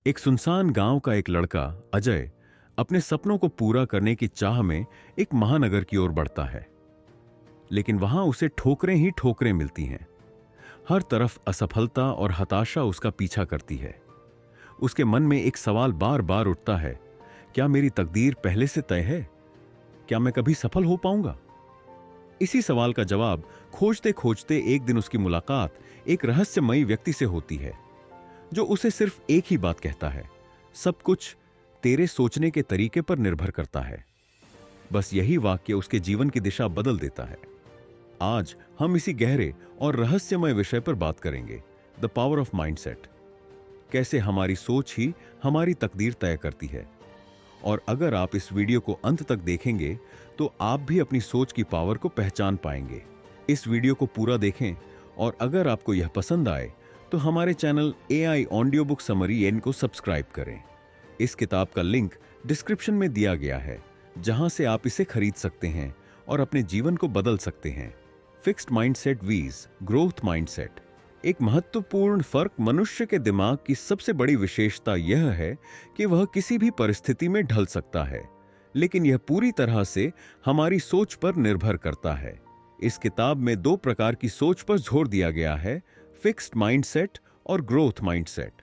एक सुनसान गांव का एक लड़का अजय अपने सपनों को पूरा करने की चाह में एक महानगर की ओर बढ़ता है। लेकिन वहां उसे ठोकरें ही ठोकरें मिलती हैं। हर तरफ असफलता और हताशा उसका पीछा करती है। उसके मन में एक सवाल बार बार उठता है, क्या मेरी तकदीर पहले से तय है? क्या मैं कभी सफल हो पाऊंगा? इसी सवाल का जवाब खोजते खोजते एक दिन उसकी मुलाकात एक रहस्यमयी व्यक्ति से होती है, जो उसे सिर्फ एक ही बात कहता है, सब कुछ तेरे सोचने के तरीके पर निर्भर करता है। बस यही वाक्य उसके जीवन की दिशा बदल देता है। आज हम इसी गहरे और रहस्यमय विषय पर बात करेंगे, द पावर ऑफ माइंडसेट। कैसे हमारी सोच ही हमारी तकदीर तय करती है। और अगर आप इस वीडियो को अंत तक देखेंगे तो आप भी अपनी सोच की पावर को पहचान पाएंगे। इस वीडियो को पूरा देखें और अगर आपको यह पसंद आए तो हमारे channel AI audio book summary एन को सब्सक्राइब करें। इस किताब का लिंक डिस्क्रिप्शन में दिया गया है, जहां से आप इसे खरीद सकते हैं और अपने जीवन को बदल सकते हैं। फिक्स्ड माइंडसेट वीज ग्रोथ माइंडसेट। एक महत्वपूर्ण फर्क मनुष्य के दिमाग की सबसे बड़ी विशेषता यह है कि वह किसी भी परिस्थिति में ढल सकता है, लेकिन यह पूरी तरह से हमारी सोच पर निर्भर करता है। इस किताब में दो प्रकार की सोच पर जोर दिया गया है, फिक्स्ड माइंडसेट और ग्रोथ माइंडसेट।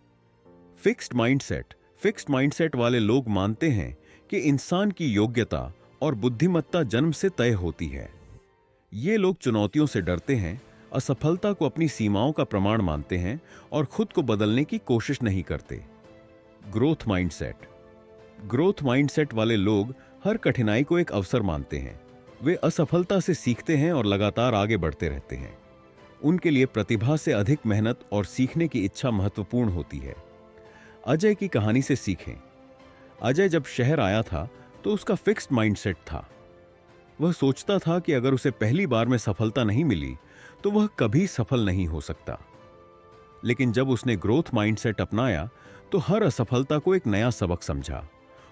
फिक्स्ड माइंडसेट वाले लोग मानते हैं कि इंसान की योग्यता और बुद्धिमत्ता जन्म से तय होती है। ये लोग चुनौतियों से डरते हैं, असफलता को अपनी सीमाओं का प्रमाण मानते हैं और खुद को बदलने की कोशिश नहीं करते। ग्रोथ माइंडसेट वाले लोग हर कठिनाई को एक अवसर मानते हैं। वे असफलता से सीखते हैं और लगातार आगे बढ़ते रहते हैं। उनके लिए प्रतिभा से अधिक मेहनत और सीखने की इच्छा महत्वपूर्ण होती है। अजय की कहानी से सीखें। अजय जब शहर आया था तो उसका फिक्स्ड माइंडसेट था। वह सोचता था कि अगर उसे पहली बार में सफलता नहीं मिली तो वह कभी सफल नहीं हो सकता। लेकिन जब उसने ग्रोथ माइंडसेट अपनाया तो हर असफलता को एक नया सबक समझा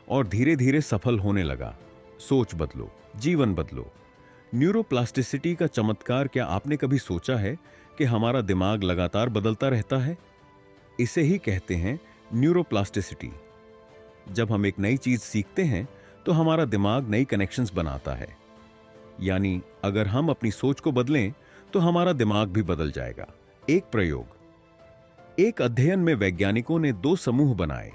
और धीरे धीरे सफल होने लगा। सोच बदलो, जीवन बदलो। न्यूरोप्लास्टिसिटी का चमत्कार क्या आपने कभी सोचा है कि हमारा दिमाग लगातार बदलता रहता है? इसे ही कहते हैं न्यूरोप्लास्टिसिटी। जब हम एक नई चीज सीखते हैं तो हमारा दिमाग नई कनेक्शंस बनाता है। यानी अगर हम अपनी सोच को बदलें तो हमारा दिमाग भी बदल जाएगा। एक प्रयोग। एक अध्ययन में वैज्ञानिकों ने दो समूह बनाए।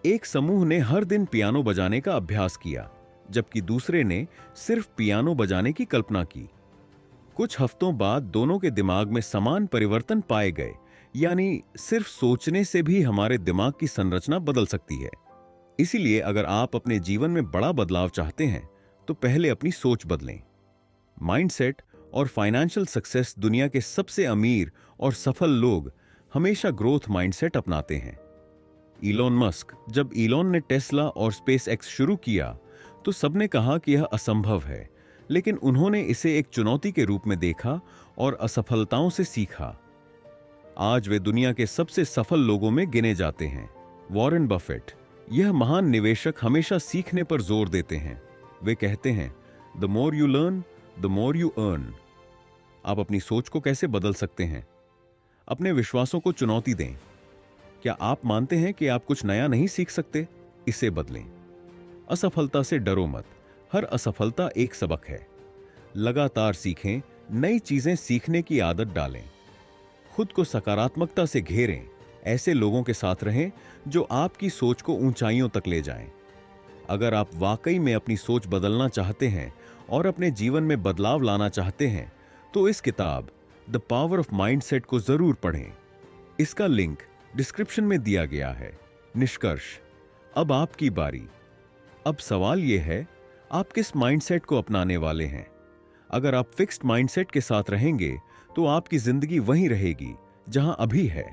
एक समूह ने हर दिन पियानो बजाने का अभ्यास किया, जबकि दूसरे ने सिर्फ पियानो बजाने की कल्पना की। कुछ हफ्तों बाद दोनों के दिमाग में समान परिवर्तन पाए गए। यानी सिर्फ सोचने से भी हमारे दिमाग की संरचना बदल सकती है। इसीलिए अगर आप अपने जीवन में बड़ा बदलाव चाहते हैं तो पहले अपनी सोच बदलें। माइंडसेट और फाइनेंशियल सक्सेस। दुनिया के सबसे अमीर और सफल लोग हमेशा ग्रोथ माइंडसेट अपनाते हैं। Elon Musk. जब इलॉन ने टेस्ला और स्पेस एक्स शुरू किया तो सबने कहा कि यह असंभव है, लेकिन उन्होंने इसे एक चुनौती के रूप में देखा और असफलताओं से सीखा। आज वे दुनिया के सबसे सफल लोगों में गिने जाते हैं। Warren Buffett. यह महान निवेशक हमेशा सीखने पर जोर देते हैं। वे कहते हैं, the more you learn the more you earn. आप अपनी सोच को कैसे बदल सकते हैं? अपने विश्वासों को चुनौती दें। क्या आप मानते हैं कि आप कुछ नया नहीं सीख सकते? इसे बदलें। असफलता से डरो मत। हर असफलता एक सबक है। लगातार सीखें, नई चीजें सीखने की आदत डालें। खुद को सकारात्मकता से घेरें। ऐसे लोगों के साथ रहें जो आपकी सोच को ऊंचाइयों तक ले जाएं। अगर आप वाकई में अपनी सोच बदलना चाहते हैं और अपने जीवन में बदलाव लाना चाहते हैं तो इस किताब द पावर ऑफ माइंडसेट को जरूर पढ़ें। इसका लिंक डिस्क्रिप्शन में दिया गया है। निष्कर्ष। अब आपकी बारी। अब सवाल यह है, आप किस माइंडसेट को अपनाने वाले हैं? अगर आप फिक्स्ड माइंडसेट के साथ रहेंगे तो आपकी जिंदगी वहीं रहेगी जहां अभी है।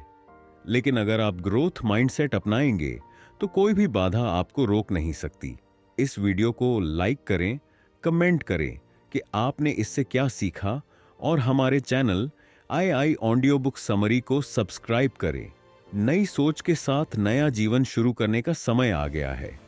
लेकिन अगर आप ग्रोथ माइंडसेट अपनाएंगे तो कोई भी बाधा आपको रोक नहीं सकती। इस वीडियो को लाइक करें, कमेंट करें कि आपने इससे क्या सीखा और हमारे channel AI audio book summary को सब्सक्राइब करें। नई सोच के साथ नया जीवन शुरू करने का समय आ गया है।